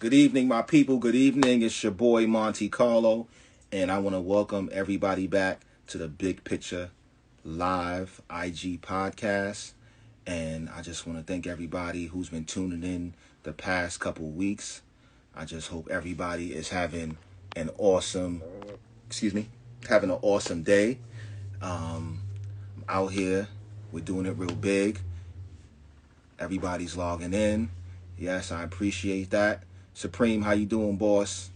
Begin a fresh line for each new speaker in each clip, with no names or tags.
Good evening, my people. Good evening. It's your boy Monte Carlo, and I want to welcome everybody back to the Big Picture Live IG podcast. And I just want to thank everybody who's been tuning in the past couple weeks. I just hope everybody is having an awesome, having an awesome day. Out here, we're doing it real big. Everybody's logging in. Yes, I appreciate that. Supreme, how you doing, boss?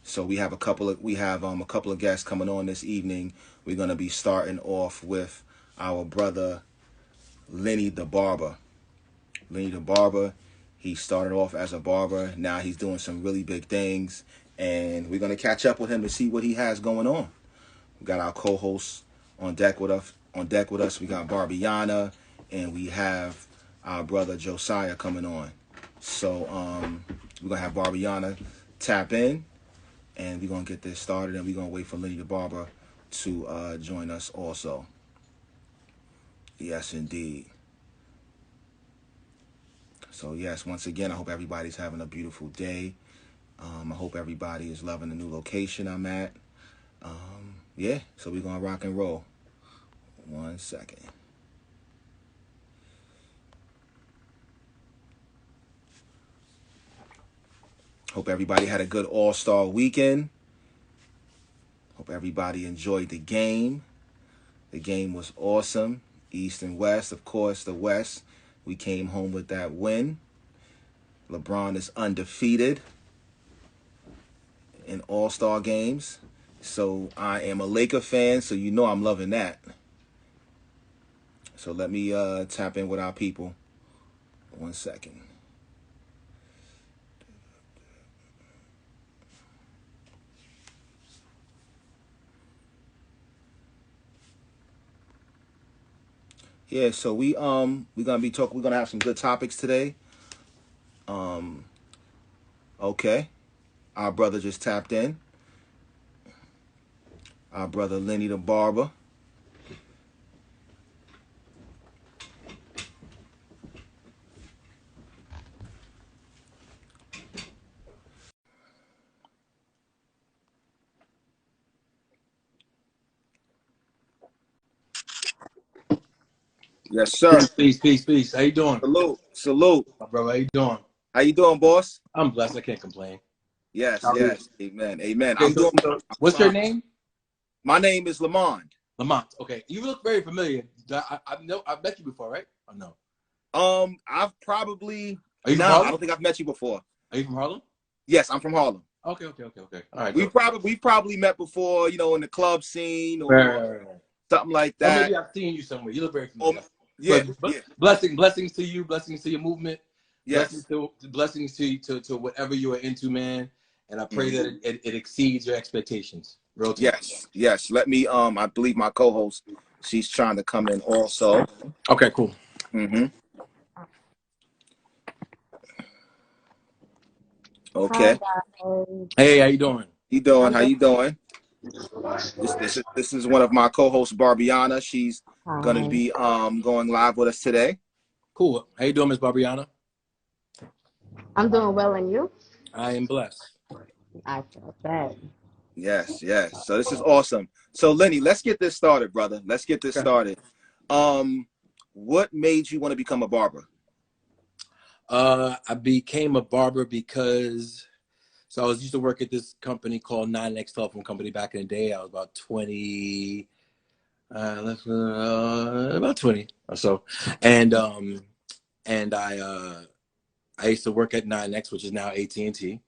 So we have a couple of guests coming on this evening. We're gonna be starting off with our brother Lenny the Barber. Lenny the Barber. He started off as a barber. Now he's doing some really big things, and we're gonna catch up with him to see what he has going on. We got our co-hosts on deck with us. We got Barbiana, and we have our brother Josiah coming on. So we're gonna have Barbiana tap in, and we're gonna get this started, and we're gonna wait for Lenny the Barber to join us also. Yes, indeed. So yes, once again, I hope everybody's having a beautiful day. I hope everybody is loving the new location I'm at. Yeah, so we're gonna rock and roll. 1 second. Hope everybody had a good All-Star weekend. Hope everybody enjoyed the game. The game was awesome. East and West, of course, the West. We came home with that win. LeBron is undefeated in All-Star games. So I am a Laker fan, so you know I'm loving that. So let me tap in with our people. 1 second. Yeah, so we're gonna have some good topics today. Okay. Our brother just tapped in. Our brother Lenny the Barber. Yes, sir.
Peace. How you doing?
Salute.
My brother, how you doing?
How you doing, boss?
I'm blessed. I can't complain.
Yes. Amen.
Okay,
I'm doing.
What's your name?
My name is Lamont.
Lamont. Okay, you look very familiar. I know I've met you before, right? Or no?
I've probably.
Are you
No,
from Harlem?
I don't think I've met you before.
Are you from Harlem?
Yes, I'm from Harlem.
Okay. All right.
We've probably met before, in the club scene or
Right.
something like
Or
that.
maybe I've seen you somewhere. You look very familiar.
Yeah.
Blessings to you. Blessings to your movement.
Yes.
Blessings to whatever you are into, man. And I pray that it exceeds your expectations. Real talk.
Yes. Let me. I believe my co-host, she's trying to come in also.
Okay. Cool.
Okay.
Hey, how you doing?
How you doing? This is one of my co-hosts, Barbiana. She's gonna be going live with us today.
Cool. How you doing, Miss Barbiana?
I'm doing well, and you?
I am blessed.
I feel that.
Yes. So this is awesome. So Lenny, let's get this started, brother. Let's get this started. What made you want to become a barber?
I became a barber because I was used to work at this company called 9X Telephone Company back in the day. I was about 20, about 20 or so, and I used to work at 9X, which is now AT&T,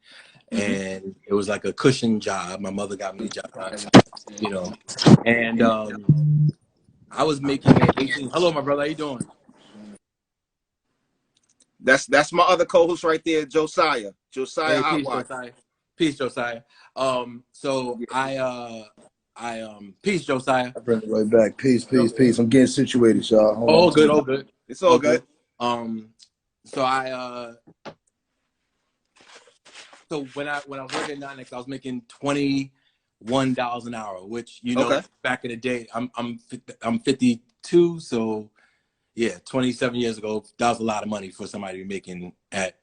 and it was like a cushion job. My mother got me a job, and I was making 18. Hello, my brother. How you doing?
That's my other co-host right there, Josiah.
Hey, peace, Josiah. Peace, Josiah.
I bring it right back. Peace. I'm getting situated, y'all.
All good.
It's all good.
So when I was working at 9X, I was making $21 an hour, which back in the day, I'm 52, so yeah, 27 years ago, that was a lot of money for somebody to be making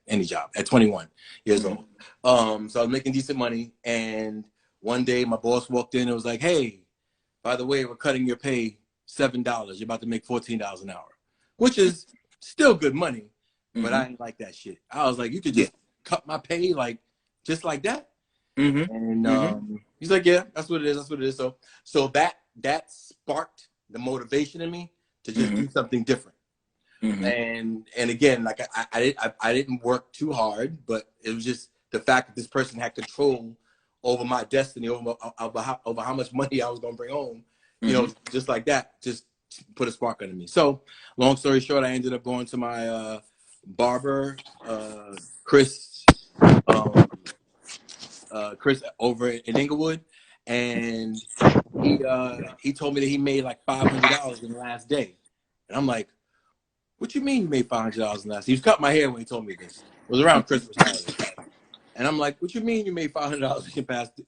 any job at 21 years old. So I was making decent money, and one day my boss walked in and was like, "Hey, by the way, we're cutting your pay $7. You're about to make $14 an hour," which is still good money, but I didn't like that shit. I was like, "You could just cut my pay just like that." And he's like, "Yeah, that's what it is. That's what it is." So that sparked the motivation in me to just do something different. And again, like I didn't work too hard, but it was just the fact that this person had control over my destiny, over how much money I was gonna bring home, you know, just like that, just put a spark under me. So, long story short, I ended up going to my barber, Chris over in Inglewood, and he told me that he made like $500 in the last day, and I'm like, "What you mean you made $500 in the last?" He was cutting my hair when he told me this. It was around Christmas holiday. And I'm like, "What you mean you made $500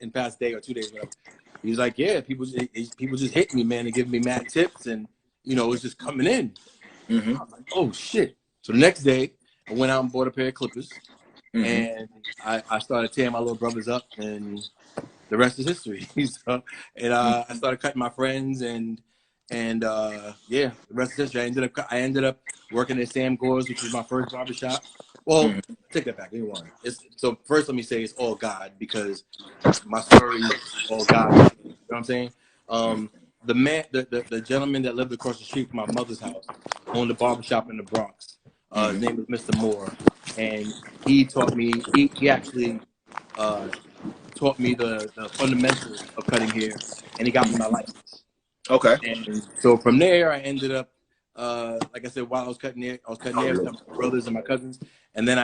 in past day or 2 days, whatever?" He's like, "Yeah, people just hit me, man, and giving me mad tips, and you know, it's just coming in." I was like, "Oh shit!" So the next day, I went out and bought a pair of clippers, and I started tearing my little brothers up, and the rest is history. So, and I started cutting my friends, and yeah, the rest is history. I ended up working at Sam Gore's, which was my first barbershop. Well, take that back. So first, let me say it's all God, because my story is all God. You know what I'm saying? The gentleman that lived across the street from my mother's house owned a barbershop in the Bronx. His name was Mr. Moore, and he taught me. He actually taught me the fundamentals of cutting hair, and he got me my license.
Okay.
And so from there, I ended up, like I said, while I was cutting hair with my brothers and my cousins, and then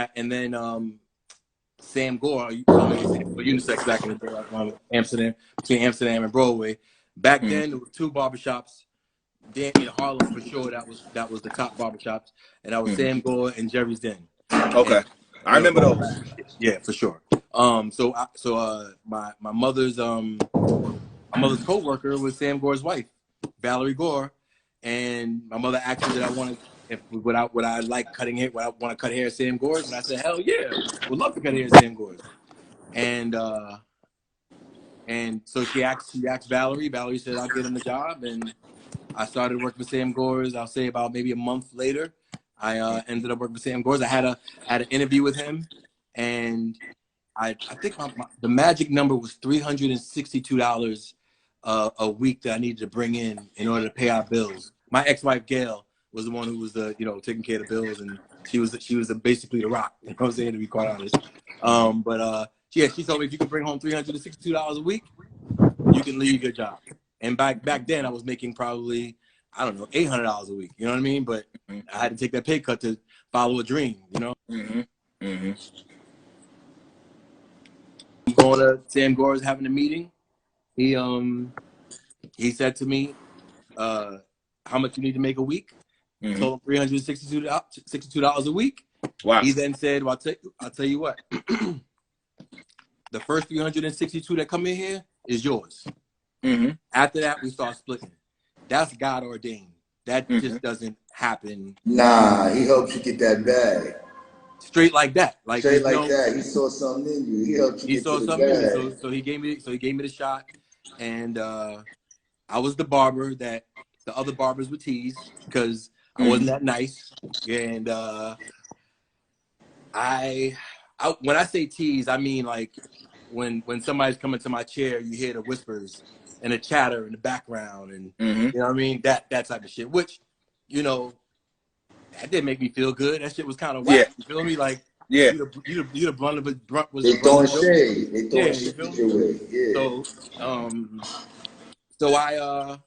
Sam Gore, formerly Sam Gore Unisex, back in the day, between Amsterdam and Broadway. Back then, there were two barbershops in Harlem for sure. That was the top barbershops, and that was Sam Gore and Jerry's Den.
Okay,
And
I remember those.
Yeah, for sure. My mother's co-worker was Sam Gore's wife, Valerie Gore, and my mother asked me that would I like cutting hair, would I want to cut hair at Sam Gore's, and I said, "Hell yeah, would love to cut hair at Sam Gore's." And so she asked Valerie. Valerie said, "I'll get him the job," and I started working for Sam Gore's. I'll say about maybe a month later, I ended up working for Sam Gore's. I had an interview with him, and I think the magic number was $362 a week that I needed to bring in order to pay our bills. My ex-wife Gail was the one who was taking care of the bills, and she was basically the rock. You know what I'm saying, to be quite honest. She told me if you can bring home $362 a week, you can leave your job. And back then, I was making probably, I don't know, $800 a week. You know what I mean? But I had to take that pay cut to follow a dream. You know. Going to Sam Gore's, having a meeting. He said to me, "How much you need to make a week?" Told him $362 a week.
Wow.
He then said, "Well, I'll tell you what. The first 362 that come in here is yours. After that, we start splitting. That's God ordained. That just doesn't happen."
Nah, he helps you get that bag.
Straight like that.
Straight like that. He saw something in you. He helped you get to the bag.
So he gave me the shot, and I was the barber that the other barbers would tease because I wasn't that nice. And when I say tease, I mean like when somebody's coming to my chair, you hear the whispers and the chatter in the background, and you know what I mean, that type of shit. Which, that didn't make me feel good. That shit was kind of whack. You feel me? Like, you the brunt of it.
They throwing shade. They throwing shade your way. Yeah.
So I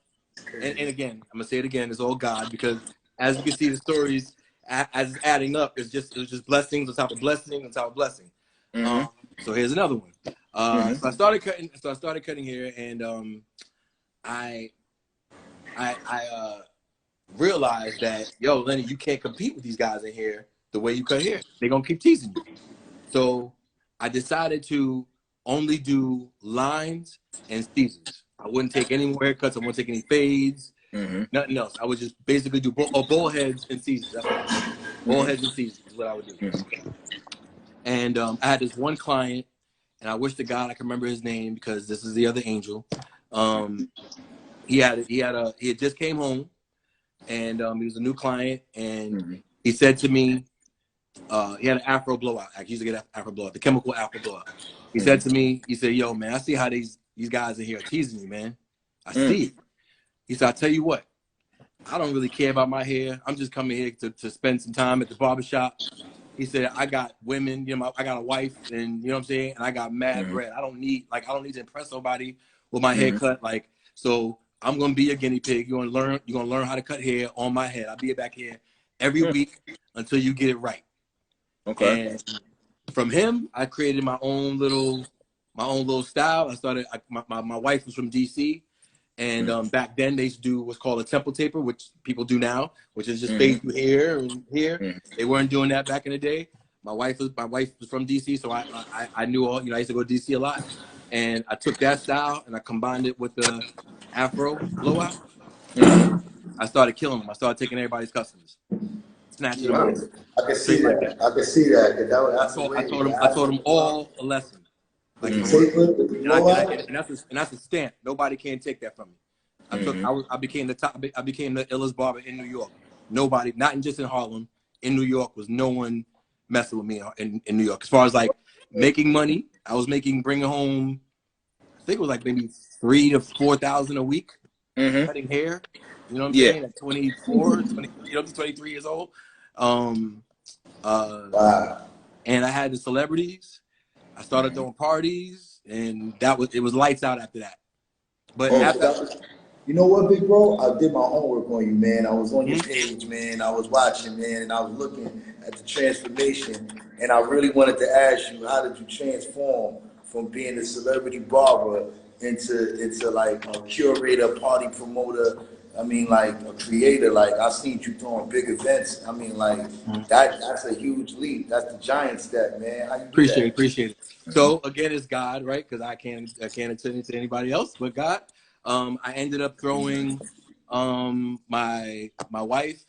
and again, I'm gonna say it again. It's all God, because as you can see, the stories as it's adding up, it was just blessings on top of blessing on top of blessing. So here's another one. So I started cutting hair, and I realized that, yo, Lenny, you can't compete with these guys in here the way you cut hair. They're gonna keep teasing you. So I decided to only do lines and Caesars. I wouldn't take any more haircuts. I wouldn't take any fades. Nothing else. I would just basically do ball heads and Caesars. That's what I would do. Ball heads and Caesars is what I would do. And I had this one client, and I wish to God I could remember his name because this is the other angel. He had just came home, and he was a new client, and he said to me, he had an Afro blowout. I used to get an Afro blowout, the chemical Afro blowout. He said to me, he said, "Yo, man, I see how these guys in here are teasing you, man. I see it." He said, "I tell you what, I don't really care about my hair. I'm just coming here to spend some time at the barbershop." He said, "I got women, you know, I got a wife, and you know what I'm saying, and I got mad bread. I don't need to impress nobody with my haircut. Like, so I'm gonna be a guinea pig. You're gonna learn how to cut hair on my head. I'll be back here every week until you get it right."
Okay.
And from him, I created my own little style. I started. My wife was from DC. And back then they used to do what's called a temple taper, which people do now, which is just fade through here and here. They weren't doing that back in the day. My wife was from DC, so I knew all. You know, I used to go to DC a lot, and I took that style and I combined it with the Afro blowout. I started killing them. I started taking everybody's customers, snatching them up,
I can see
straight like
that.
that.
I can see that. That's the
I
way.
taught them all a lesson, like for real. And that's a stamp. Nobody can take that from me. I became the illest barber in New York. Nobody, not just in Harlem, in New York, was no one messing with me in New York. As far as like making money, I was bringing home, I think it was like maybe $3,000 to $4,000 a week cutting hair. You know what I'm saying? At 24, 23 years old. And I had the celebrities. I started throwing parties, and it was lights out after that. But
you know what, big bro? I did my homework on you, man. I was on your page, man. I was watching, man, and I was looking at the transformation. And I really wanted to ask you, how did you transform from being a celebrity barber into like a curator, party promoter? I mean, like a creator. Like I seen you throwing big events. I mean, like that's a huge leap. That's the giant step, man. How you do that?
Appreciate it. So again, it's God, right? Because I can't attend it to anybody else but God. I ended up throwing my wife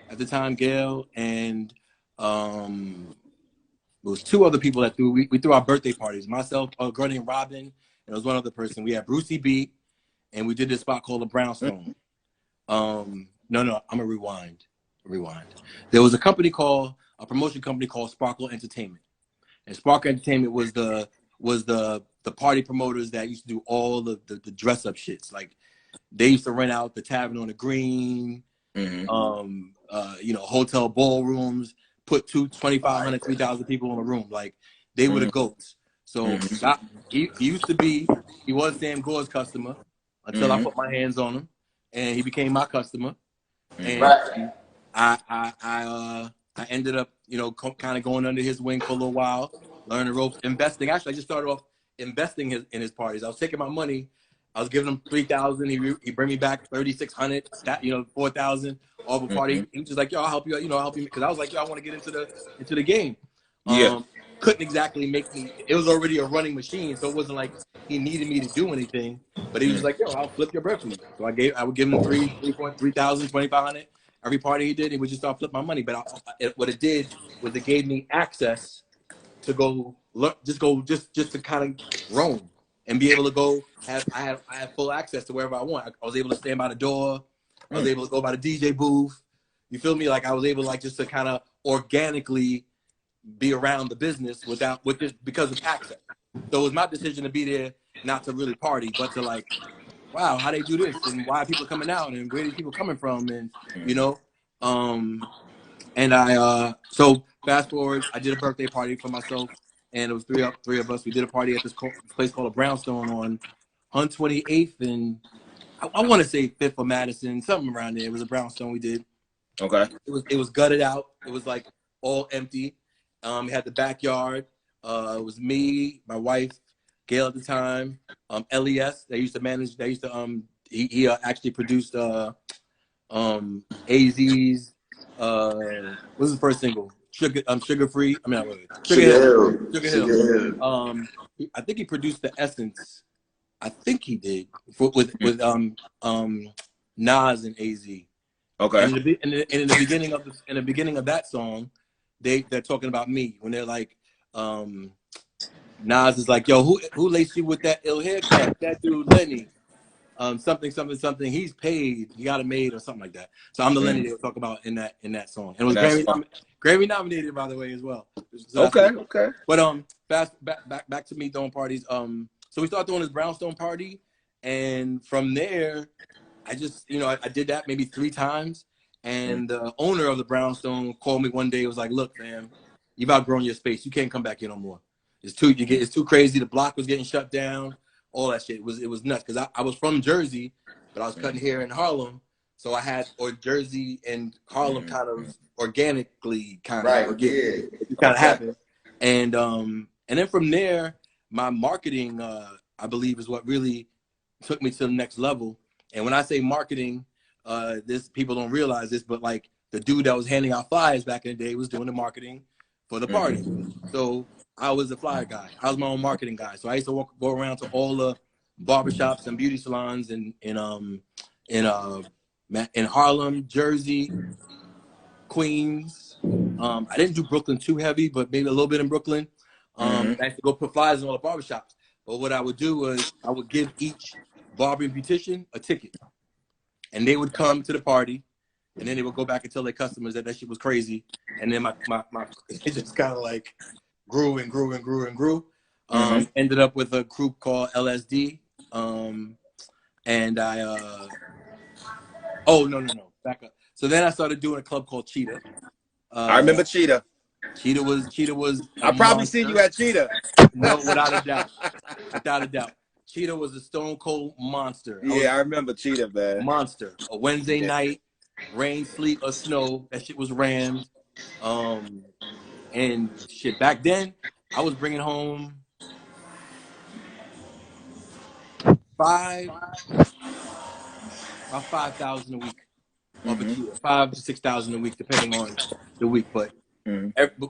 at the time, Gail, and there was two other people that threw. We threw our birthday parties. Myself, a girl named Robin, and there was one other person. We had Brucey B, and we did this spot called the Brownstone. No, I'm gonna rewind. There was a promotion company called Sparkle Entertainment, and Sparkle Entertainment was the party promoters that used to do all the dress up shits. Like they used to rent out the Tavern on the Green, hotel ballrooms, put 2,500, 3,000 people in a room. Like they were the goats. So he was Sam Gore's customer until I put my hands on him, and he became my customer. And I ended up, kind of going under his wing for a little while, learning the ropes, investing. Actually, I just started off investing in his parties. I was taking my money, I was giving him $3,000. He bring me back 3,600. That 4,000 off a party. He was just like, "Yo, I'll help you. I'll help you." Because I was like, "Yo, I want to get into the game." Couldn't exactly make me. It was already a running machine, so it wasn't like he needed me to do anything. But he was like, "Yo, I'll flip your bread for you." So I would give him 3,000, 2,500 every party he did. He would just start flip my money. But what it did was it gave me access to go just to kind of roam and be able to go. I had full access to wherever I want. I was able to stand by the door. I was able to go by the DJ booth. You feel me? Like I was able just to kind of organically be around the business because of access. So it was my decision to be there, not to really party, but to like, wow, how they do this and why are people coming out and where are these people coming from, and and I so fast forward, I did a birthday party for myself, and it was three of us. We did a party at this place called a Brownstone on 128th and I want to say 5th of Madison, something around there. It was a Brownstone we did.
Okay.
It was gutted out. It was like all empty. We had the backyard. It was me, my wife, Gail at the time, LES. They used to manage. They used to he actually produced AZ's what's his first single? Sugar Free. I mean, Sugar Hill. I think he produced the Essence. I think he did with Nas and AZ.
Okay.
And in the beginning of that song, they're talking about me when they're like, Nas is like, yo, who laced you with that ill haircut? That dude Lenny. Something. He's paid. He got it made or something like that. So I'm the Lenny they were talking about in that song. And it was Grammy nominated, by the way, as well. So
okay.
But back to me throwing parties. So we started throwing this brownstone party, and from there, I just I did that maybe 3 times. And the owner of the brownstone called me one day. It was like, look, fam, you've outgrown your space. You can't come back here no more. It's too crazy. The block was getting shut down. All that shit. It was nuts because I was from Jersey, but I was cutting hair in Harlem, so I had Jersey and Harlem kind of organically kind of happened, and then from there, my marketing I believe is what really took me to the next level. And when I say marketing, this people don't realize this, but like the dude that was handing out flyers back in the day was doing the marketing for the party, so I was the flyer guy. I was my own marketing guy. So I used to go around to all the barbershops and beauty salons in Harlem, Jersey, Queens. I didn't do Brooklyn too heavy, but maybe a little bit in Brooklyn. I used to go put flyers in all the barbershops. But what I would do was I would give each barber and beautician a ticket. And they would come to the party, and then they would go back and tell their customers that shit was crazy. And then my it just kind of like grew and grew and grew and grew. Ended up with a group called LSD. And I back up. So then I started doing a club called Cheetah.
I remember Cheetah.
Cheetah was
I probably seen you at Cheetah.
No, without a doubt. Cheetah was a stone cold monster.
Yeah, I remember Cheetah, man.
Monster. A Wednesday night, rain, sleet, or snow. That shit was rammed. And shit, back then, I was bringing home about 5,000 a week off a Cheetah. 5,000 to 6,000 a week, depending on the week. But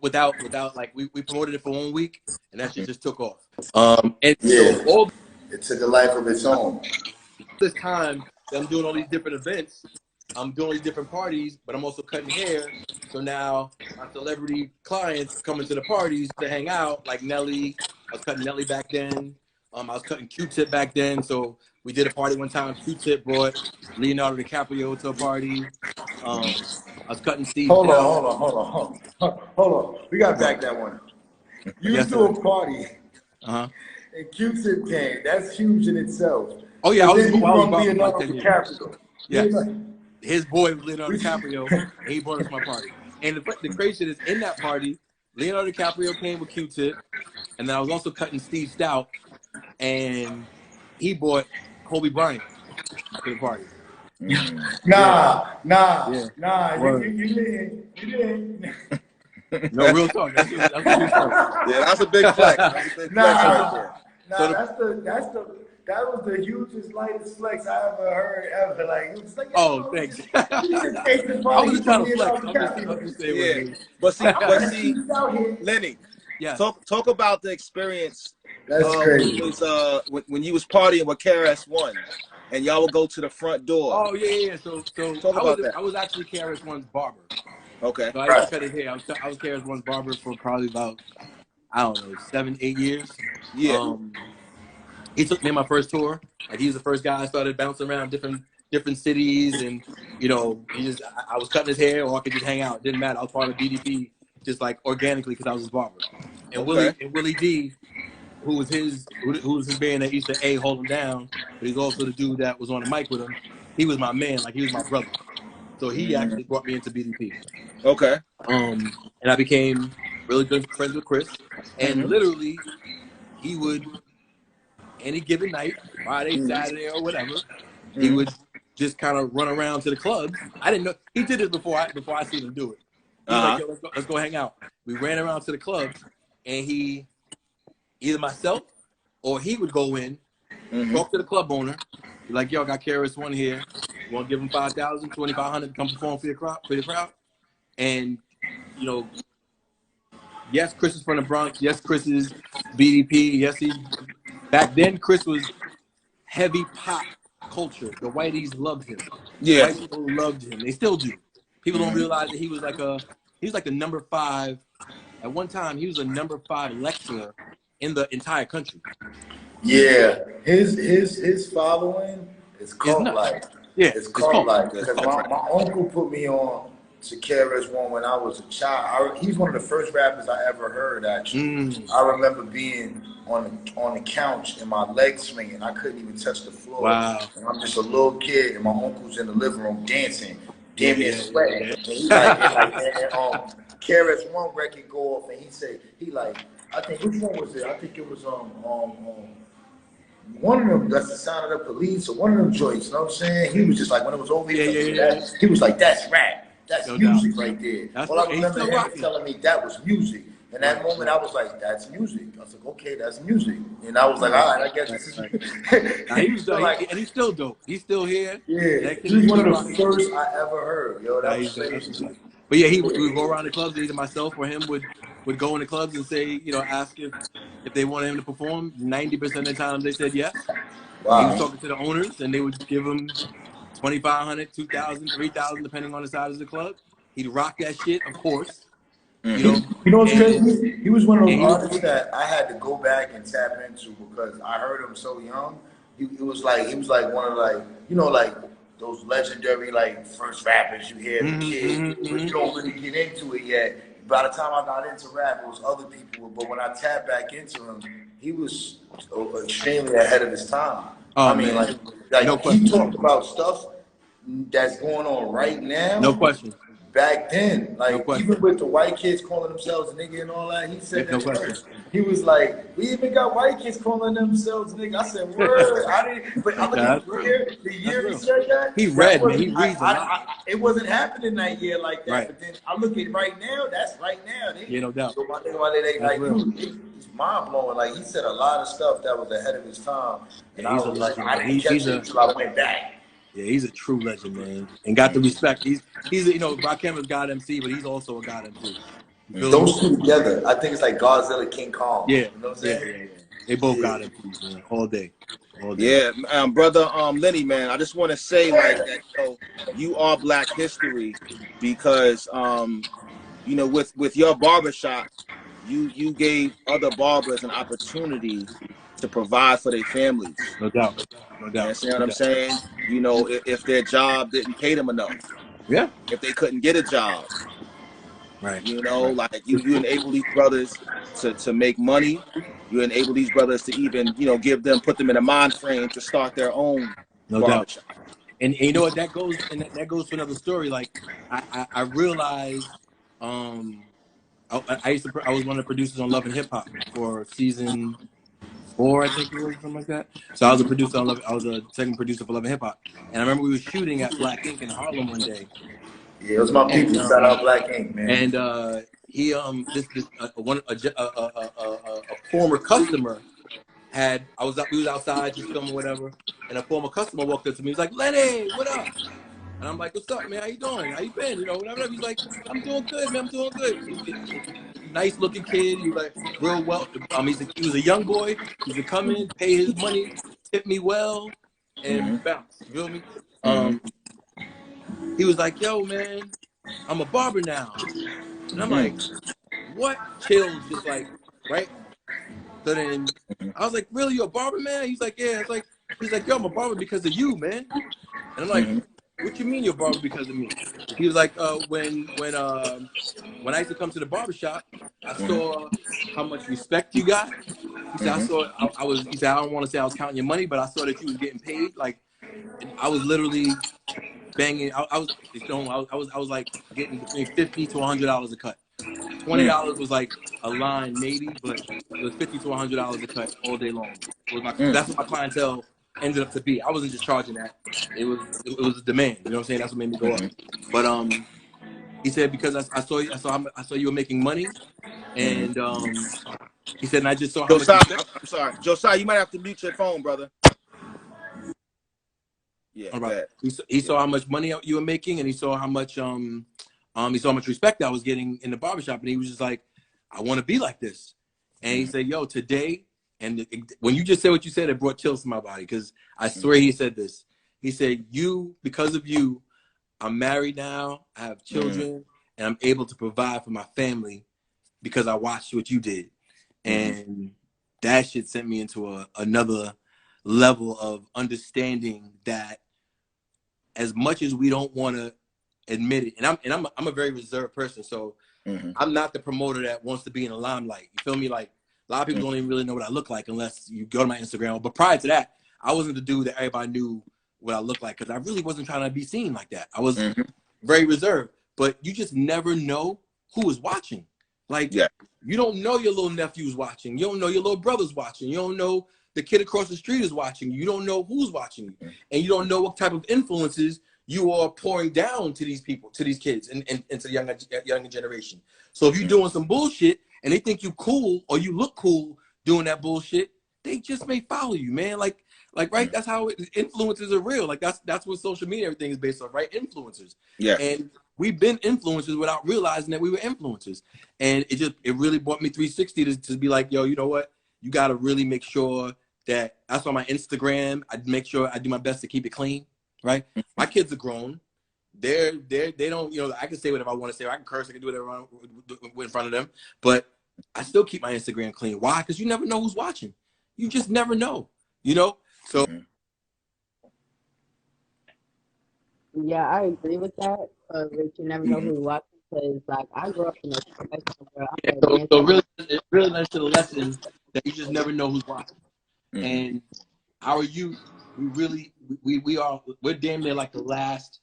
without like we promoted it for 1 week, and that shit just took off. So
it took a life of its own.
This time that I'm doing all these different events, I'm doing these different parties, but I'm also cutting hair. So now my celebrity clients coming to the parties to hang out, like Nelly. I was cutting Nelly back then. I was cutting Q-Tip back then. So we did a party one time. Q-Tip brought Leonardo DiCaprio to a party. I was cutting Steve.
Hold on. We got to back that one. You do a party. And Q-Tip came. That's huge in itself.
Oh yeah, I was
Leonardo DiCaprio.
Yes. His boy was Leonardo DiCaprio, and he brought us my party. And the crazy shit is, in that party, Leonardo DiCaprio came with Q-Tip, and then I was also cutting Steve Stout, and he brought Kobe Bryant to the party.
Nah. You didn't.
No, real talk. That's what he said.
Yeah, that's a big flex. That's a big flex right there.
That was the hugest, lightest flex I ever heard ever. Like, it was like,
thanks. I was just trying to flex. I'm just saying.
But see, Lenny.
Yeah.
Talk about the experience.
That's crazy.
When you was partying with KRS-One, and y'all would go to the front door.
Oh yeah. So I was actually KRS-One's barber.
Okay.
So I used to cut his hair. I was KRS-One's barber for probably about 7-8 years.
Yeah.
He took me on my first tour. Like, he was the first guy I started bouncing around different cities, and I was cutting his hair, or I could just hang out. It didn't matter. I was part of BDP just like organically because I was his barber. And Willie D, who was his band that used to hold him down, but he's also the dude that was on the mic with him. He was my man, like he was my brother. So he actually brought me into BDP.
Okay.
And I became really good friends with Chris. And literally, he would, any given night, Friday, Saturday, or whatever, he would just kind of run around to the clubs. I didn't know he did this before I seen him do it. He was like, yo, let's go hang out. We ran around to the clubs, and he, either myself or he would go in, talk to the club owner, be like, yo, I got KRS-One here. You want to give him 5,000, 2,500 to come perform for your crowd? And, yes, Chris is from the Bronx. Yes, Chris is BDP. Yes, back then, Chris was heavy pop culture. The whiteys loved him.
Yeah.
White people loved him. They still do. People don't realize that he was like the number 5 at one time he was a #5 lecturer in the entire country.
Yeah, his following is
It's
cult
nuts.
like.
Yeah,
It's
it's
cult
cult.
like
That's
because
cult
my,
right.
my uncle put me on to KRS-One when I was a child. He's one of the first rappers I ever heard. Actually,
Mm,
I remember being on the couch and my legs swinging. I couldn't even touch the floor,
wow.
and I'm just a little kid, and my uncle's in the living room dancing,
Yeah,
damn near
yeah,
sweating.
yeah,
And he
yeah.
KRS-One record go off, and he said he like I think which one was it? I think it was one of them, that's the sound of the police, or one of them joints, you know what I'm saying? He was just like, when it was over,
Yeah, yeah, yeah, yeah.
he was like, that's rap. That's
No doubt.
music right there.
That's
Well,
right.
I
And he's
remember
still
him
rocking.
telling me that was music. And that
Right,
moment,
right,
I was like, that's music. I was like, okay, that's music. And I was like,
right,
all right, I guess
right,
this is.
right. Now he was
So
dope,
like,
and he's still dope. He's still here.
yeah,
That kid
he
is
was one
still
of the
rocking.
first I ever heard. Yo,
Nah,
that
he's
was
dope. That's what's
crazy.
up. But yeah, we would go
Yeah.
around the clubs. Either myself or him would go in the clubs and say, ask if they wanted him to perform. 90% of the time they said yes. And he was
Wow.
talking to the owners, and they would give him 2,500, 2,000, 3,000, depending on the size of the club. He'd rock that shit, of course. You know,
You know what's
and
crazy? He was one of
and
those
he would.
artists that I had to go back and tap into because I heard him so young. He was like one of like those legendary like first rappers you hear as a kid, but you don't really get into it yet. By the time I got into rap, it was other people. But when I tapped back into him, he was extremely ahead of his time. I
Oh
mean,
man, no
like he
question,
talked about stuff that's going on right
no
now
question,
back then,
no
like
question,
even with the white kids calling themselves nigga and all that, he
yeah,
said
no
that
question.
first. He was like, we even got white kids calling themselves nigga. I said, word. I didn't, but I look
Nah,
at
that's real.
the
That's
year he
real.
said
He
that,
read, man. He
wasn't,
reads a lot.
it wasn't happening that year like that.
Right.
But then I look at right now, that's right now.
Yeah, no doubt.
So my nigga, they
That's
like,
real.
it's mind blowing. Like he said a lot of stuff that was ahead of his time, and
Yeah,
I
he's a
was like,
legend,
I
man.
didn't catch it until I went back.
Yeah, he's a true legend, man, and got the respect. He's Rakim is God MC, but he's also a God MC. You feel me?
Those two together, I think it's like Godzilla, King Kong.
Yeah,
You know what I'm
yeah,
saying?
yeah, yeah. They both
Yeah.
God MCs, man, all day, all day.
Yeah, brother, Lenny, man, I just want to say like that, you are Black history because, with your barbershop, you gave other barbers an opportunity to provide for their families.
No doubt, no
You
doubt,
understand what
no
I'm
doubt.
saying? If their job didn't pay them enough,
Yeah,
if they couldn't get a job,
right, right.
like you enable these brothers to make money. You enable these brothers to even, put them in a mind frame to start their own
No doubt.
barbershop.
And you know what? That goes to another story. Like I realized, I was one of the producers on Love and Hip Hop for season 4, I think it was, something like that. So I was a producer on Love. I was a second producer for Love and Hip Hop, and I remember we were shooting at Black Ink in Harlem one day.
Yeah, it was my
And
people. Shout out Black Ink, man.
and he a former customer we was outside just filming whatever, and a former customer walked up to me. He was like, "Lenny, what up?" And I'm like, "What's up, man? How you doing? How you been? Whatever." He's like, "I'm doing good, man. I'm doing good." Nice looking kid. He was like real well. He was a young boy. He used to come in, pay his money, tip me well, and bounce. You feel me? He was like, "Yo, man, I'm a barber now," and I'm like, "What?" Chills, just like right. So then I was like, "Really, you a barber, man?" He's like, "Yeah." He's like, "Yo, I'm a barber because of you, man." And I'm like, "What you mean you're a barber because of me?" He was like, when I used to come to the barbershop, I saw how much respect you got." He said, he said, "I don't want to say I was counting your money, but I saw that you was getting paid. Like, and I was literally banging. I was like getting between $50 to $100 a cut. $20 was like a line maybe, but it was $50 to $100 a cut all day long. That's what my clientele ended up to be. I wasn't just charging that. It was a demand. You know what I'm saying? That's what made me go up. But he said, because I saw you were making money, and he said, and I just saw how much
Josiah,
respect.
I'm sorry, Josiah, you might have to mute your phone, brother. Yeah,
All
go
right.
ahead.
He saw how much money you were making, and he saw how much respect I was getting in the barbershop, and he was just like, "I want to be like this." And he said, "Yo, today," and when you just said what you said, it brought chills to my body, because I swear he said this. He said, because of you, I'm married now, I have children, and I'm able to provide for my family because I watched what you did, and that shit sent me into another level of understanding that as much as we don't want to admit it, and I'm a very reserved person, so I'm not the promoter that wants to be in the limelight. You feel me? Like a lot of people don't even really know what I look like unless you go to my Instagram. But prior to that, I wasn't the dude that everybody knew what I looked like because I really wasn't trying to be seen like that. I was very reserved. But you just never know who is watching. Like you don't know your little nephew's watching. You don't know your little brother's watching. You don't know the kid across the street is watching. You don't know who's watching you, and you don't know what type of influences you are pouring down to these people, to these kids, and to the younger generation. So if you're doing some bullshit and they think you cool or you look cool doing that bullshit, they just may follow you, man. Like right, that's how influencers are real. Like that's what social media everything is based on, right? Influencers. Yeah. And we've been influencers without realizing that we were influencers. And it really brought me 360 to be like, yo, you know what? You got to really make sure that's on my Instagram. I make sure I do my best to keep it clean, right? My kids are grown. They don't, you know, I can say whatever I want to say. I can curse. I can do whatever in front of them. But I still keep my Instagram clean. Why? Because you never know who's watching. You just never know, you know? So.
Yeah, I agree with that. But you never know who's watching because, like, I grew up in a situation where
so really, it really learns to the lesson that you just never know who's watching. And our youth, we're damn near like the last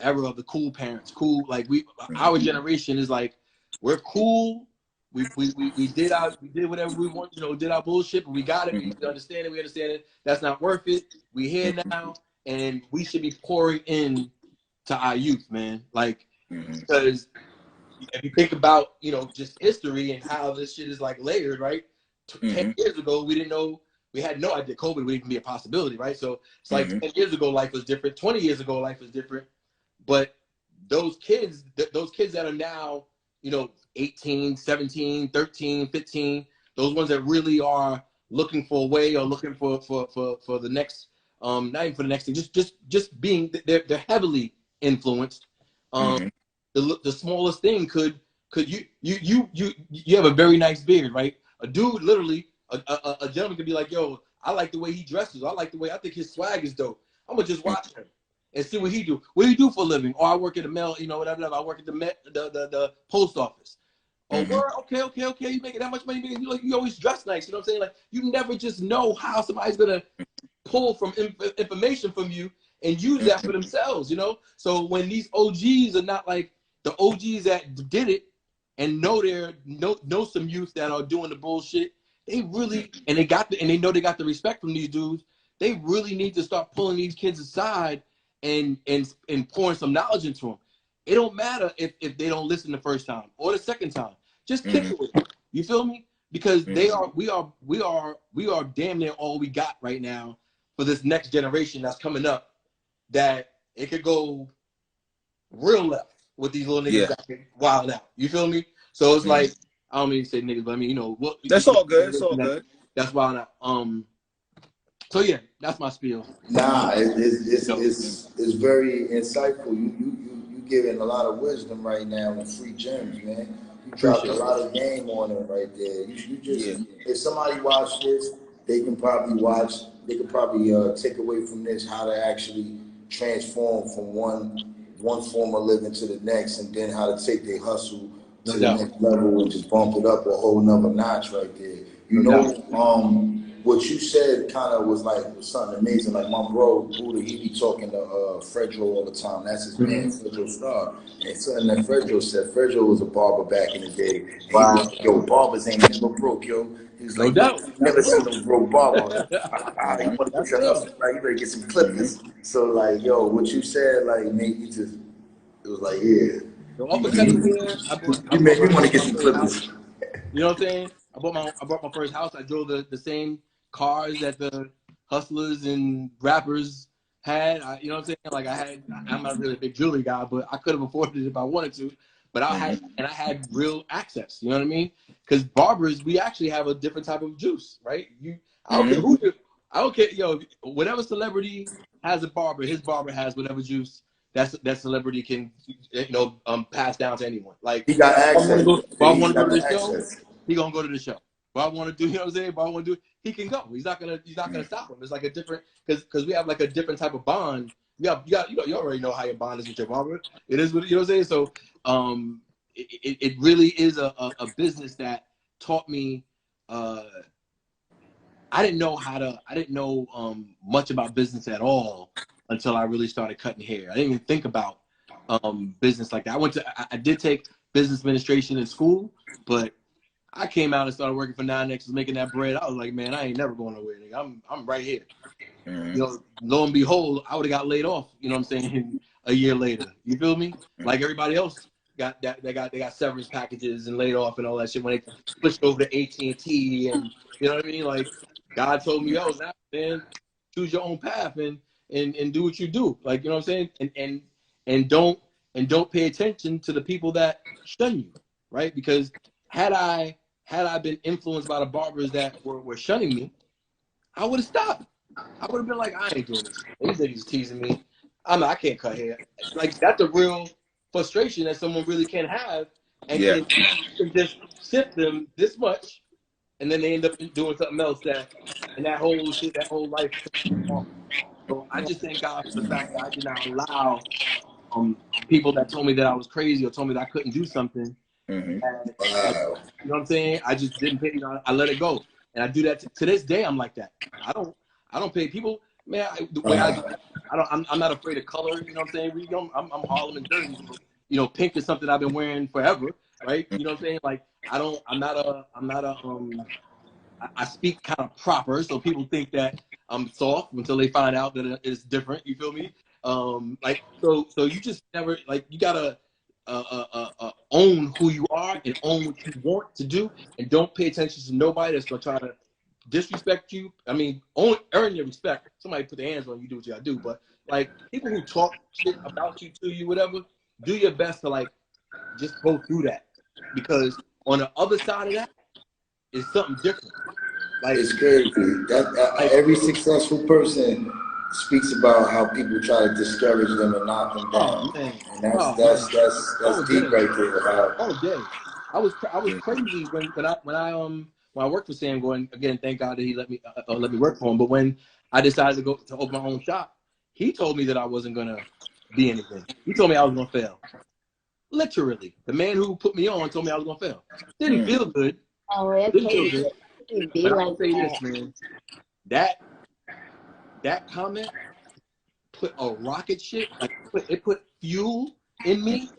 era of the cool parents. Cool, like our generation is like, we're cool. We did whatever we want, you know, did our bullshit, but we got it. We understand it. That's not worth it. We here now, and we should be pouring in to our youth, man. Like, because if you think about, you know, just history and how this shit is like layered, right? 10 years ago, we didn't know. We had no idea COVID would even be a possibility, right? So it's like 10 years ago, life was different. 20 years ago, life was different. But those kids that are now, you know, 18, 17, 13, 15, those ones that really are looking for a way or looking for the next, not even for the next thing, just being, they're heavily influenced. The smallest thing could you have a very nice beard, right? A dude literally, a gentleman could be like, yo, I like the way he dresses. I think his swag is dope. I'm gonna just watch him and see what he do. What do you do for a living? Oh, I work at the mail, you know, whatever. I work at the post office. Oh, word, okay. You making that much money? You always dress nice. You know what I'm saying? Like, you never just know how somebody's gonna pull from information from you and use that for themselves. You know. So when these OGs are not like the OGs that did it and know some youth that are doing the bullshit, they really and they know they got the respect from these dudes. They really need to start pulling these kids aside and pouring some knowledge into them. It don't matter if they don't listen the first time or the second time. Just kick it with them. You feel me? Because we are damn near all we got right now for this next generation that's coming up. That it could go real left with these little niggas that can wild out. You feel me? So it's like, I don't mean to say niggas, but I mean, you know,
that's all good. It's all good.
That's wild out. So yeah, that's my spiel.
Nah, it's very insightful. You giving a lot of wisdom right now and free gems, man. You dropped a lot of game on it right there. You just if somebody watch this, they can probably take away from this how to actually transform from one form of living to the next, and then how to take their hustle to the next level and just bump it up a whole nother notch right there. You know, what you said kind of was like something amazing. Like my bro Buddha, he be talking to Fredro all the time. That's his man, Fredro Star. And something that Fredro said. Fredro was a barber back in the day. And he was like, yo, barbers ain't never broke, yo. He was like, never seen no broke barber. You want to put your hustle right? You better get some clippers. So like, yo, what you said like made me just. It was like, yeah.
So off of here,
you made me want to get some clippers.
You know what I'm saying? I bought my first house. I drove the same cars that the hustlers and rappers had. You know what I'm saying? Like I'm not really a big jewelry guy, but I could have afforded it if I wanted to. But I had real access. You know what I mean? Because barbers, we actually have a different type of juice, right? I don't care I don't care, yo, whatever celebrity has a barber, his barber has whatever juice that celebrity can, pass down to anyone. Like,
He got
if
access.
I want to go
Got
to
the
the show,
access.
he gonna go to the show. If I want to do, you know what I'm saying? If I want to do, he can go. He's not gonna stop him. It's like a different, because we have like a different type of bond. You already know how your bond is with your barber. It is what, you know what I'm saying. So it really is a business that taught me. I didn't know much about business at all until I really started cutting hair. I didn't even think about business like that. I did take business administration in school, but I came out and started working for 9X, making that bread. I was like, man, I ain't never going nowhere, nigga. I'm right here.
Mm-hmm.
Lo and behold, I would have got laid off, you know what I'm saying, a year later. You feel me? Like everybody else got that, they got severance packages and laid off and all that shit when they switched over to AT&T, and you know what I mean? Like, God told me, yo, now, man, choose your own path and do what you do. Like, you know what I'm saying? And don't pay attention to the people that shun you, right? Because had I been influenced by the barbers that were shunning me, I would have stopped. I would have been like, I ain't doing this. These niggas teasing me. I can't cut hair. Like, that's a real frustration that someone really can have, and
Yeah.
can just shift them this much, and then they end up doing something else and that whole shit, that whole life. So I just thank God for the fact that I did not allow people that told me that I was crazy or told me that I couldn't do something.
Mm-hmm.
Wow.
You know what I'm saying? I just didn't pay. I let it go, and I do that to this day. I'm like that. I don't pay people. Man, the way I don't. I'm not afraid of color. You know what I'm saying? I'm Harlem and Jersey. So, pink is something I've been wearing forever, right? You know what I'm saying? Like, I'm not a. I speak kind of proper, so people think that I'm soft until they find out that it's different. You feel me? So you just never, like, you gotta own who you are and own what you want to do, and don't pay attention to nobody that's gonna try to disrespect you. I mean, earn your respect. Somebody put their hands on you, do what you gotta do. But like, people who talk shit about you, to you, whatever, do your best to, like, just go through that, because on the other side of that is something different. Like,
It's crazy. Every successful person speaks about how people try to discourage them and knock them
oh
down,
man,
and that's
oh
that's
man,
that's
all
that's deep
day,
right there.
all day. I was crazy when I worked for Sam. Going again, thank God that he let me work for him. But when I decided to go to open my own shop, he told me that I wasn't gonna be anything. He told me I was gonna fail. Literally, the man who put me on told me I was gonna fail. Didn't feel good.
Oh, it's
Didn't feel
hate.
good.
It be
But I will
like
say
that.
this, man. That comment put a rocket ship, like, it put fuel in me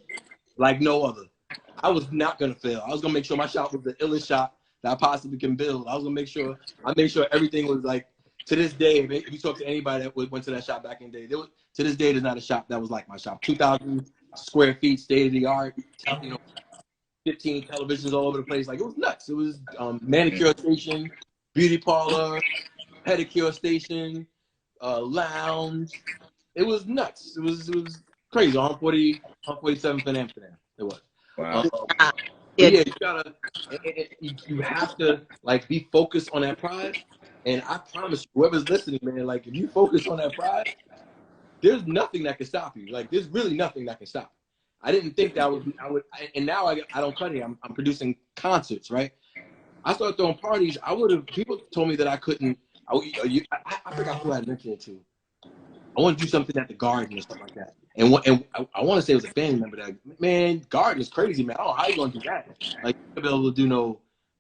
like no other. I was not gonna fail. I was gonna make sure my shop was the illest shop that I possibly can build. I was gonna make sure everything was like, to this day. If you talk to anybody that went to that shop back in the day, to this day there's not a shop that was like my shop. 2,000 square feet, state of the art. 15 televisions all over the place. Like, it was nuts. It was manicure station, beauty parlor, pedicure station, lounge. It was nuts. It was crazy. On 147th and Amsterdam. It was.
Wow.
But yeah, you gotta, you have to, like, be focused on that prize. And I promise you, whoever's listening, man, like, if you focus on that prize, there's nothing that can stop you. Like, there's really nothing that can stop you. I didn't think that and now I don't cut it. I'm producing concerts, right? I started throwing parties. People told me that I couldn't. I forgot who I had mentioned it to. I want to do something at the Garden or something like that. And I want to say it was a family member that, man, Garden is crazy, man. I don't know how you gonna do that. Like, you'll be able to do no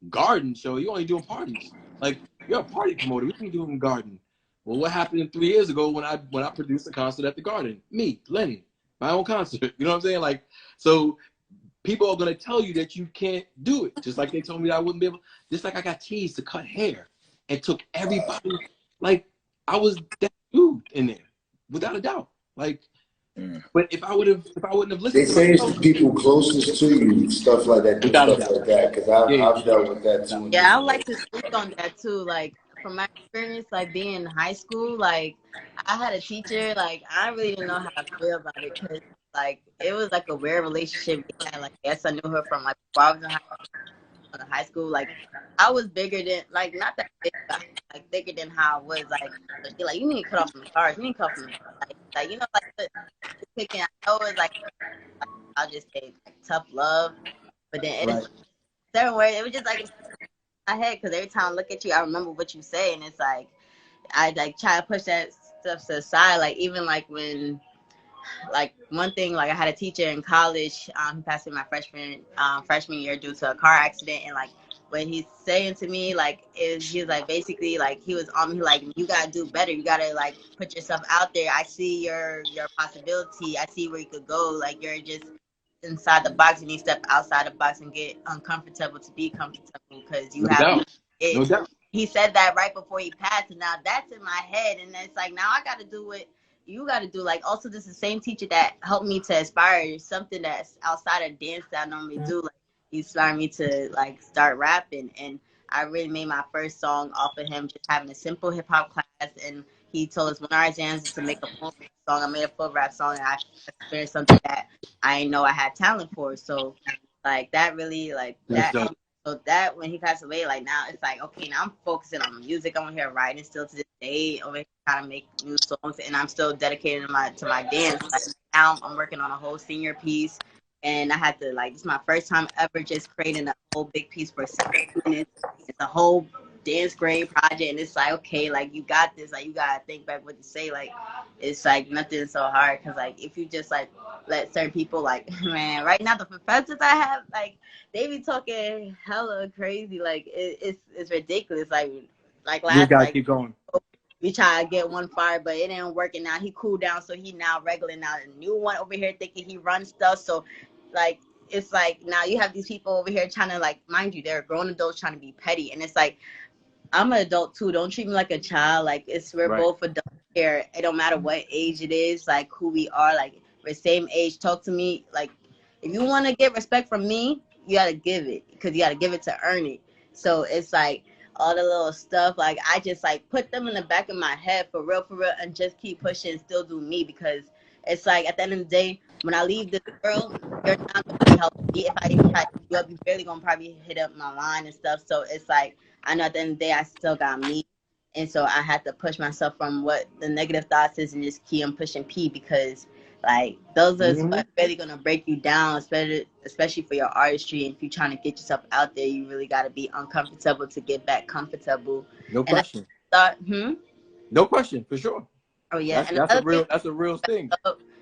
garden show. You only doing parties. Like, you're a party promoter. What are you doing in Garden? Well, what happened 3 years ago when I produced a concert at the Garden? Me, Lenny, my own concert. You know what I'm saying? Like, so people are gonna tell you that you can't do it. Just like they told me that I wouldn't be able. Just like I got teased to cut hair and took everybody. Like, I was that dude in there, without a doubt. Like, but if I wouldn't have
They
listened to
say it's
myself,
the people closest to you, stuff like that, do
without a
stuff
doubt.
like that. Because
Yeah,
I've dealt with that too.
Yeah, I would like to speak on that too. Like, from my experience, like being in high school, like I had a teacher, like I really didn't know how to feel about it, because like it was like a weird relationship we had. Like, yes, I knew her from like before I was in high school. Like, I was bigger than, like, not that big, but like bigger than how I was. Like, she like, you need to cut off from the cars. You need to cut off from the, like picking. I know it was like I'll just say like, tough love, but then it's
Right.
certain words. It was just like my head because every time I look at you, I remember what you say, and it's like I like try to push that stuff to the side. Like even like when like one thing, like I had a teacher in college, he passed away my freshman year due to a car accident, and like what he's saying to me, like is he was like basically like he was on me like you gotta do better, you gotta like put yourself out there. I see your possibility, I see where you could go. Like you're just inside the box, and you step outside the box and get uncomfortable to be comfortable because you
No
have
doubt.
it.
No doubt.
He said that right before he passed, and now that's in my head, and it's like now I got to do what you got to do. Like also, this is the same teacher that helped me to aspire something that's outside of dance that I normally do. Like he inspired me to like start rapping, and I really made my first song off of him just having a simple hip hop class, and he told us one of our exams to make a full rap song. I made a full rap song, and I experienced something that I didn't know I had talent for. So like that really like
That's
that.
dope.
So that when he passed away, like now it's like okay, now I'm focusing on music. I'm here writing still to this day, over here trying to make new songs, and I'm still dedicated to my dance. Like now I'm working on a whole senior piece, and I had to like this is my first time ever just creating a whole big piece for 6 minutes. It's a whole dance grade project, and it's like okay, like you got this. Like you gotta think back what to say. Like it's like nothing so hard because like if you just like let certain people like man, right now the professors I have like they be talking hella crazy. Like it's ridiculous. Like
You just
last
gotta
like
keep going.
we try to get one fired, but it ain't working now. He cooled down, so he now regular now. A new one over here thinking he runs stuff. So like it's like now you have these people over here trying to like mind you, they're grown adults trying to be petty, and it's like I'm an adult too. Don't treat me like a child. Like we're
Right.
both adults here. It don't matter what age it is, like who we are. Like we're same age. Talk to me. Like if you want to get respect from me, you gotta give it because you gotta give it to earn it. So it's like all the little stuff. Like I just like put them in the back of my head for real, and just keep pushing and still do me because it's like at the end of the day, when I leave this world, you're not gonna be helping me. If I even try to hit you up, you barely gonna probably hit up my line and stuff. So it's like I know at the end of the day, I still got me. And so I had to push myself from what the negative thoughts is and just keep on pushing P because, like, those are what really going to break you down, especially for your artistry. And if you're trying to get yourself out there, you really got to be uncomfortable to get back comfortable.
No
And
question.
I thought,
No question, for sure.
Oh, yeah. And
That's a
another
real
thing
thing.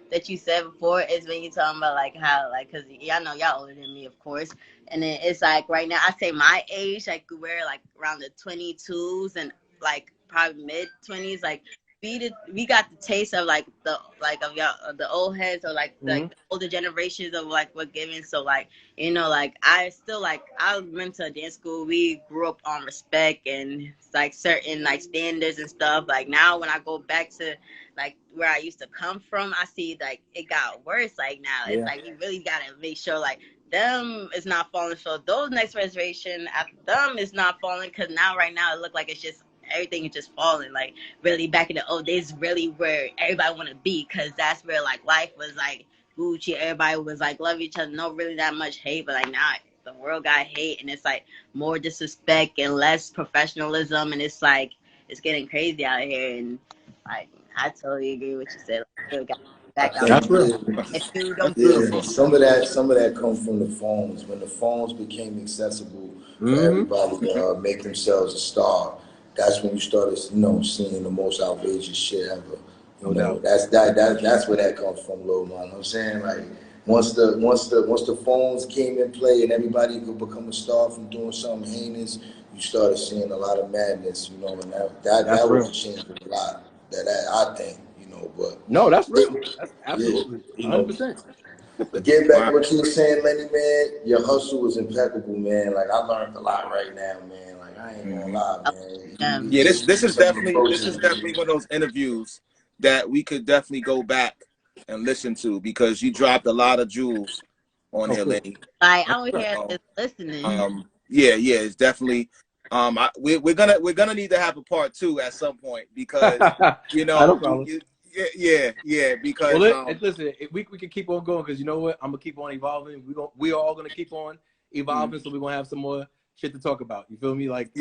that you said before is when you talking about, like, how, like, because y'all know y'all older than me, of course. And then it's like right now, I say my age, like, we're like around the 22s and like probably mid 20s. Like, we got the taste of like of y'all the old heads or like the older generations of like what giving. So like like I still like I went to a dance school. We grew up on respect and like certain like standards and stuff. Like now when I go back to like where I used to come from, I see like it got worse. Like now it's like you really gotta make sure like them is not falling. So those next reservation after them is not falling because now right now it look like it's just everything is just falling. Like really back in the old days, really where everybody want to be because that's where like life was like Gucci. Everybody was like love each other. No really that much hate, but like now the world got hate and it's like more disrespect and less professionalism and it's like it's getting crazy out here and like I totally agree with what you said. Like, got back out
That's
there.
real.
If you
That's
don't
beautiful.
Some of that comes from the phones. When the phones became accessible for everybody to make themselves a star, that's when you started, seeing the most outrageous shit ever.
No doubt.
That's where that comes from, Lil Man. You know what I'm saying? Like once the phones came in play and everybody could become a star from doing something heinous, you started seeing a lot of madness, and that was a change of a lot. That I think, but
No, that's real. That's
yeah,
absolutely 100%.
Getting back to
Wow.
what you were saying, Lenny, man, your hustle was impeccable, man. Like I learned a lot right now, man. Like I ain't gonna lie, man.
Yeah, this is
Some
definitely one of those interviews that we could definitely go back and listen to because you dropped a lot of jewels on here,
cool.
Lenny.
like I'm here just listening.
Yeah, it's definitely. We're gonna need to have a part 2 at some point because
No problem.
because
Listen, if we can keep on going because you know what, I'm gonna keep on evolving. We are all gonna keep on evolving, so we're gonna have some more shit to talk about. You feel me? Like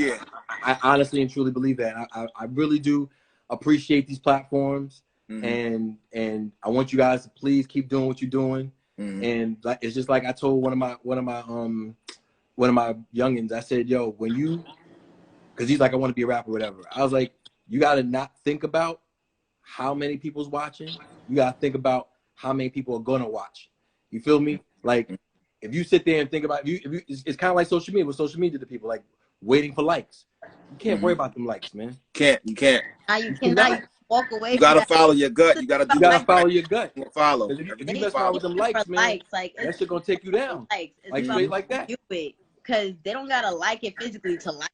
I honestly and truly believe that. I really do appreciate these platforms. and I want you guys to please keep doing what you're doing. And like it's just like I told one of my youngins, I said, yo, when you, because he's like, I want to be a rapper, whatever. I was like, you got to not think about how many people's watching. You got to think about how many people are going to watch. You feel me? Like, if you sit there and think about it's kind of like social media. With social media to people, like waiting for likes. You can't worry about them likes, man.
You can't.
You cannot walk away.
You gotta follow your gut. You gotta
follow your gut.
Follow.
If you mess around with them likes, man,
like,
that shit gonna take you down.
Likes.
Like straight like that.
Because they don't gotta like it physically to like.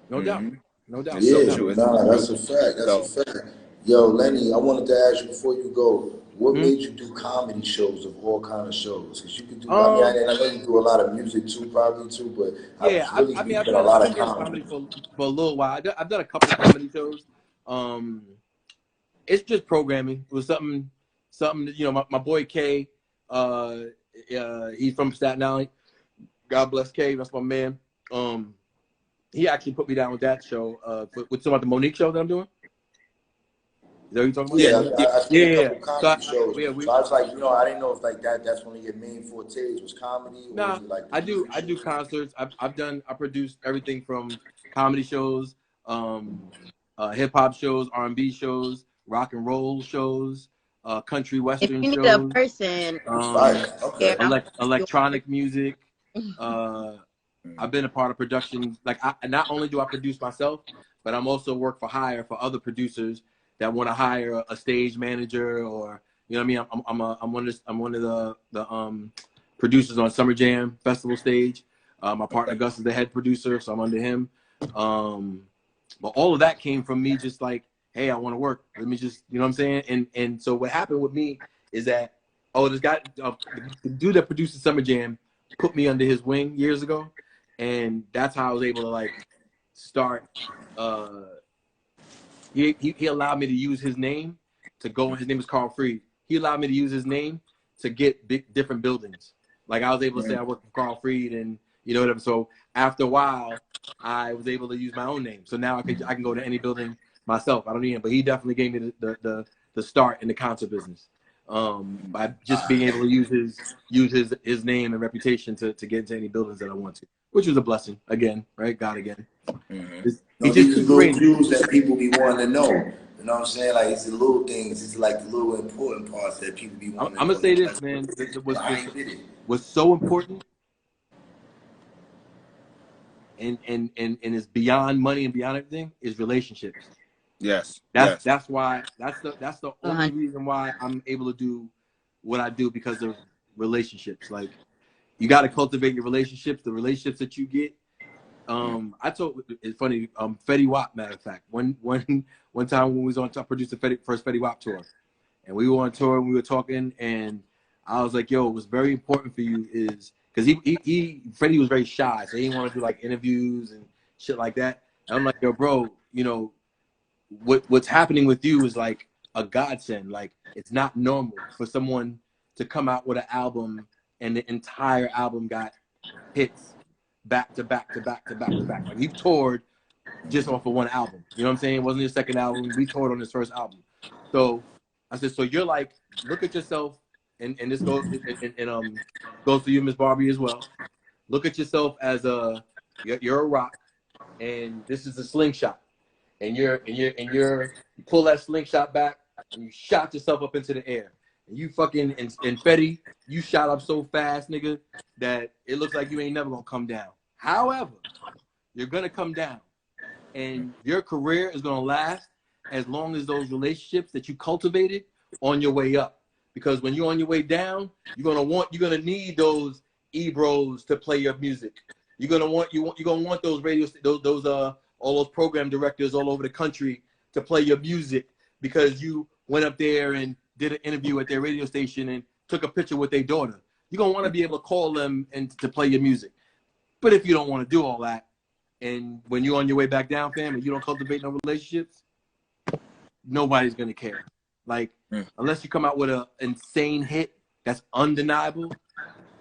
No doubt. No doubt.
Yeah,
so true.
that's a fact. That's a fact. Yo, Lenny, I wanted to ask you before you go, what made you do comedy shows of all kind of shows? Because you can do, I know you do a lot of music too, probably too, but
yeah,
I've done
a lot of comedy for a little while. I've done a couple of comedy shows. It's just programming. It was something. You know, my boy K, he's from Staten Island. God bless K. That's my man. He actually put me down with that show. With some of the Monique show that I'm doing. Is that what you're talking about?
Yeah. So I was like, you know, I didn't know if like that's one of your main fortes was comedy. Or was it like
I do concerts. I produced everything from comedy shows, hip hop shows, R&B shows, rock and roll shows, country western shows. If you need a person, electronic music. I've been a part of production. Like, not only do I produce myself, but I'm also work for hire for other producers that want to hire a stage manager, or you know what I mean. I'm one of the producers on Summer Jam Festival stage. My partner Gus is the head producer, so I'm under him. But all of that came from me just like, hey, I want to work. Let me just, you know what I'm saying? And so what happened with me is that this guy, the dude that produces Summer Jam, put me under his wing years ago, and that's how I was able to like start. He allowed me to use his name to go. His name is Carl Freed. He allowed me to use his name to get different buildings. Like I was able to say I work for Carl Freed, and you know whatever. So after a while, I was able to use my own name. So now I can go to any building myself. I don't need him, but he definitely gave me the start in the concert business. By just being able to use his name and reputation to get into any buildings that I want to, which was a blessing again, right? God again.
These are little cues that people be wanting to know. You know what I'm saying? Like it's the little things, it's like the little important parts that people be wanting to know.
I'm gonna say this, man. What's so important, and it's beyond money and beyond everything, is relationships.
Yes.
That's the only reason why I'm able to do what I do, because of relationships. Like, you got to cultivate your relationships, the relationships that you get. It's funny, Fetty Wap, matter of fact, one time when we was on top, produced the first Fetty Wap tour, and we were on tour and we were talking, and I was like, yo, what's very important for you is, because Fetty was very shy, so he didn't want to do like interviews and shit like that. And I'm like, yo, bro, you know, what's happening with you is like a godsend. Like, it's not normal for someone to come out with an album and the entire album got hits back to back to back to back to back. Like, he toured just off of one album. You know what I'm saying? It wasn't his second album. We toured on his first album. So I said, so you're like, look at yourself, and this goes goes to you, Miss Barbie, as well. Look at yourself as you're a rock, and this is a slingshot. And you pull that slingshot back and you shot yourself up into the air. And you fucking and Fetty, you shot up so fast, nigga, that it looks like you ain't never gonna come down. However, you're gonna come down. And your career is gonna last as long as those relationships that you cultivated on your way up. Because when you're on your way down, you're gonna need those E-bros to play your music. You're gonna want those all those program directors all over the country to play your music, because you went up there and did an interview at their radio station and took a picture with their daughter. You're going to want to be able to call them and to play your music. But if you don't want to do all that, and when you're on your way back down, fam, and you don't cultivate no relationships, nobody's going to care. Like, unless you come out with an insane hit that's undeniable,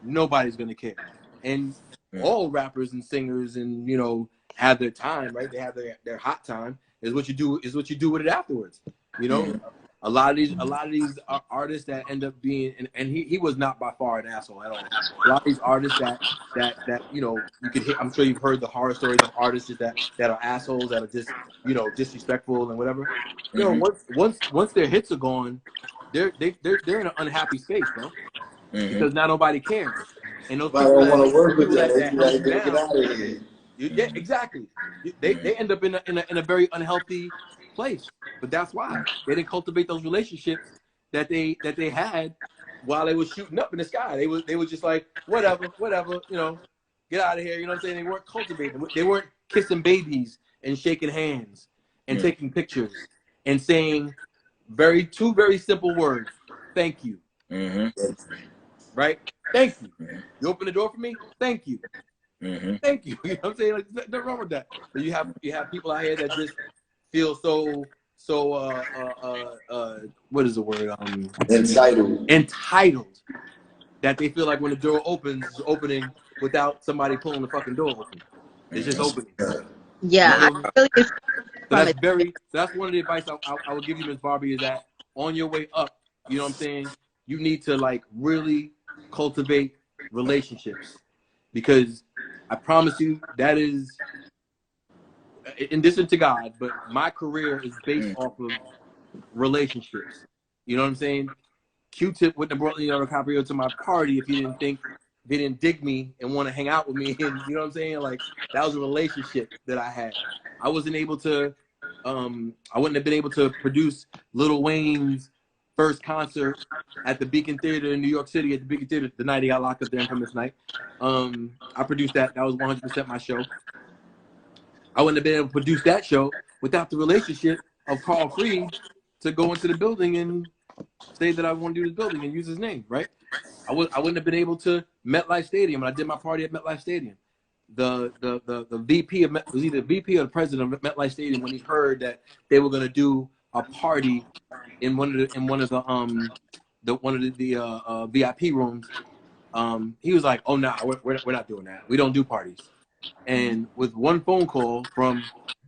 nobody's going to care. And all rappers and singers and, you know, have their time, right? They have their hot time. Is what you do with it afterwards. You know, a lot of these artists that end up being, and he was not by far an asshole at all. A lot of these artists that you know, you could hit. I'm sure you've heard the horror stories of artists that are assholes, that are just, you know, disrespectful and whatever. You know, once their hits are gone, they're in an unhappy space, bro, because now nobody cares, and those
I
people
don't want to work with
that
them.
held
They
you
get
down.
out of here.
Yeah, exactly. They end up in a very unhealthy place. But that's why they didn't cultivate those relationships that they had while they were shooting up in the sky. They were just like, whatever, you know, get out of here. You know what I'm saying? They weren't cultivating. They weren't kissing babies and shaking hands and taking pictures and saying two very simple words. Thank you. Right? Thank you. You open the door for me? Thank you. Thank you. You know what I'm saying? Like, there's nothing wrong with that. But you have people out here that just feel so what is the word? Entitled. That they feel like when the door opens, it's opening without somebody pulling the fucking door open. It's just opening.
Yeah,
You know?
I really
So that's one of the advice I would give you, Miss Barbie, is that on your way up, you know what I'm saying, you need to like really cultivate relationships, because I promise you that is, in addition to God, but my career is based off of relationships. You know what I'm saying? Q-Tip wouldn't have brought Leonardo DiCaprio to my party if he didn't dig me and want to hang out with me. And you know what I'm saying? Like, that was a relationship that I had. I wasn't able to, I wouldn't have been able to produce Lil Wayne's first concert at the Beacon Theater in New York City, at the Beacon Theater, the night he got locked up, the infamous night. I produced that. That was 100% my show. I wouldn't have been able to produce that show without the relationship of Carl Freed to go into the building and say that I want to do this building and use his name, right? I wouldn't have been able to MetLife Stadium when I did my party at MetLife Stadium. The VP of was either VP or the president of MetLife Stadium, when he heard that they were going to do a party in one of the VIP rooms, he was like, "Oh no, we're not doing that. We don't do parties." And with one phone call from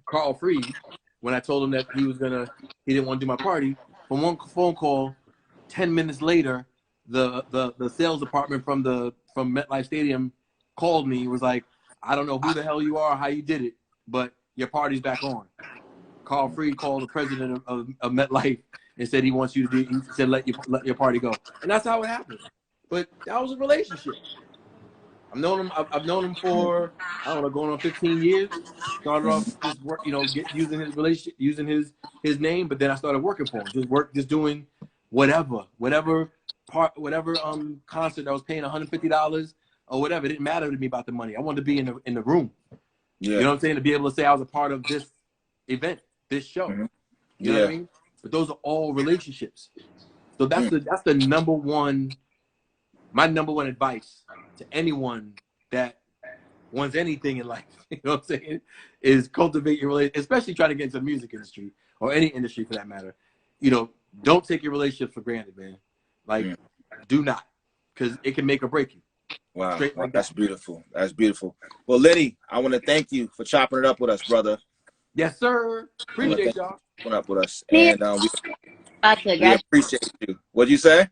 Carl Freed, when I told him that he didn't want to do my party, from one phone call, 10 minutes later, the sales department from MetLife Stadium called me. Was like, "I don't know who the hell you are, how you did it, but your party's back on." Carl Freed called the president of MetLife and said he wants you to do. He said let your party go, and that's how it happened. But that was a relationship. I've known him for, I don't know, going on 15 years. Started off just work, you know, using his relationship, using his name, but then I started working for him, just doing whatever concert that was paying $150 or whatever. It didn't matter to me about the money. I wanted to be in the room. Yeah. You know what I'm saying? To be able to say I was a part of this event, this show. You know what I mean? But those are all relationships. So that's the number one. My number one advice to anyone that wants anything in life, you know what I'm saying, is cultivate your relationship, especially trying to get into the music industry or any industry for that matter. You know, don't take your relationships for granted, man. Like, do not, because it can make or break you.
Wow, that's beautiful. That's beautiful. Well, Lenny, I want to thank you for chopping it up with us, brother.
Yes, sir. Appreciate y'all.
Chopping up with us, and we appreciate you. What'd you say?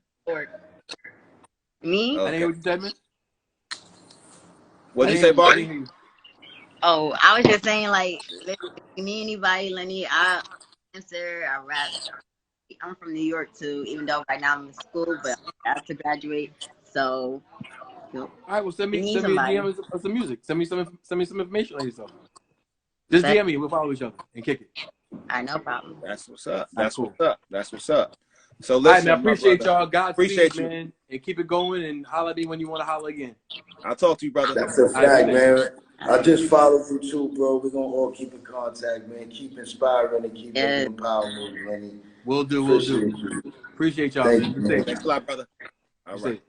Me?
Okay. I didn't hear what you said, man.
What'd you say, Barney?
Oh, I was just saying, like, if you need anybody, Lenny, I answer, I rap. I'm from New York too, even though right now I'm in school, but I have to graduate. So,
all right, well, send me a DM of some music. Send me some information on yourself. Just DM me. We'll follow each other and kick it.
All right, no problem.
That's what's up. That's what's up. That's what's up. So listen,
all right, man, I appreciate y'all.
Godspeed, you,
man, and keep it going. And holler at me when you want to holler again.
I'll talk to you, brother.
That's a fact, man. I just follow you too, bro. We're gonna all keep in contact, man. Keep inspiring and keep making empower moves, Lenny.
We'll do. Appreciate y'all.
Thank you,
man. Thanks a lot, brother. All right.